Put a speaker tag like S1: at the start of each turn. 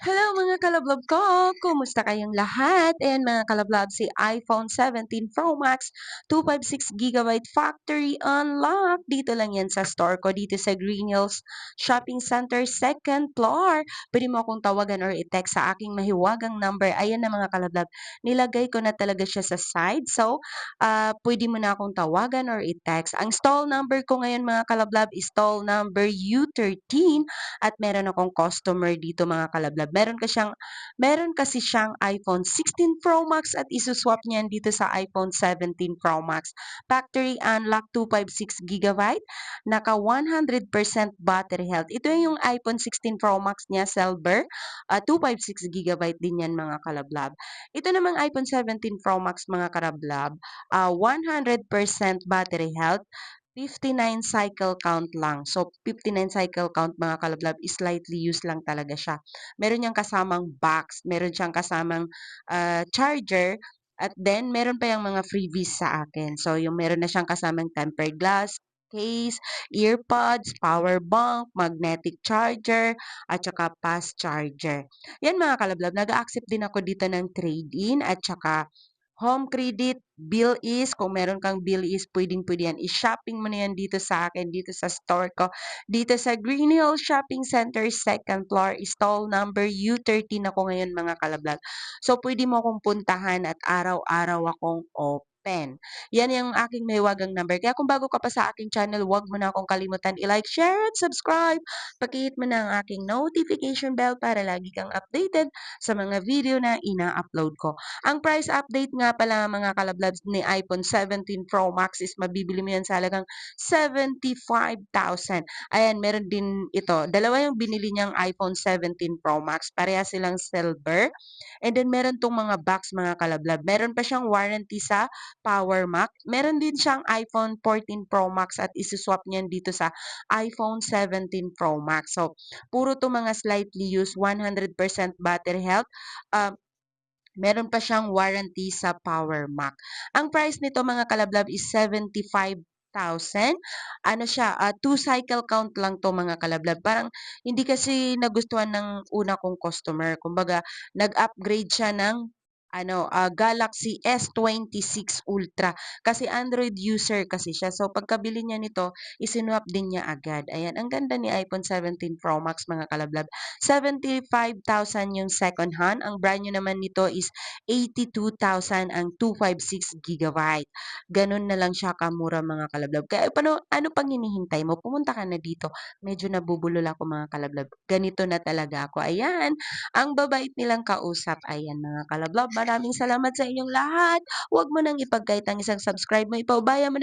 S1: Hello mga kalablog ko! Kumusta kayong lahat? Ayan mga kalablog, si iPhone 17 Pro Max 256 GB factory unlock. Dito lang yan sa store ko dito sa Green Hills Shopping Center, second floor. Pwede mo akong tawagan or i-text sa aking mahiwagang number. Ayan na mga kalablog, nilagay ko na talaga siya sa side. So, pwede mo na akong tawagan or i-text. Ang stall number ko ngayon mga kalablog is stall number U13 at meron akong customer dito mga kalablab. Meron kasi siyang iPhone 16 Pro Max at isuswap niyan dito sa iPhone 17 Pro Max. Factory unlock 256 GB, naka 100% battery health. Ito yung iPhone 16 Pro Max niya, silver. 256 GB din yan mga kalablab. Ito namang iPhone 17 Pro Max mga kalablab, 100% battery health. 59 cycle count lang. So, 59 cycle count mga kalablab is slightly used lang talaga siya. Meron niyang kasamang box, meron siyang kasamang charger, at then meron pa yung mga freebies sa akin. So, yung meron na siyang kasamang tempered glass, case, earpods, power bank, magnetic charger, at saka fast charger. Yan mga kalablab, nag-accept din ako dito ng trade-in at saka home credit, bill is, kung meron kang bill is, pwedeng-pwede yan. I-shopping mo na yan dito sa akin, dito sa store ko. Dito sa Green Hill Shopping Center, second floor, stall number U13 ako ngayon mga kalablag. So, pwede mo akong puntahan at araw-araw akong open. Yan yung aking mahiwagang number. Kaya kung bago ka pa sa aking channel, huwag mo na akong kalimutan i-like, share, at subscribe. Pakihit mo na ang aking notification bell para lagi kang updated sa mga video na ina-upload ko. Ang price update nga pala mga kalablabs ni iPhone 17 Pro Max is mabibili mo yan sa halagang 75,000. Ayan, meron din ito. Dalawa yung binili niyang iPhone 17 Pro Max. Pareha silang silver. And then meron tong mga box mga kalablab. Meron pa siyang warranty sa Power Mac. Meron din siyang iPhone 14 Pro Max at isuswap niyan dito sa iPhone 17 Pro Max. So, puro to mga slightly used, 100% battery health. Meron pa siyang warranty sa Power Mac. Ang price nito mga kalablab is 75,000. Ano siya, 2 cycle count lang to mga kalablab. Parang hindi kasi nagustuhan ng una kong customer. Kumbaga, nag-upgrade siya ng Galaxy S26 Ultra. Kasi Android user kasi siya. So, pagkabili niya nito, isinwap din niya agad. Ayan, ang ganda ni iPhone 17 Pro Max mga kalablab. 75,000 yung second hand. Ang brand new naman nito is 82,000 ang 256 GB. Ganun na lang siya kamura mga kalablab. Kaya ano pang hinihintay mo? Pumunta ka na dito. Medyo nabubulol ako mga kalablab. Ganito na talaga ako. Ayan, ang babait nilang kausap. Ayan mga kalablab. Maraming salamat sa inyong lahat. Huwag mo nang ipagkait ang isang subscribe mo. Ipaubaya mo na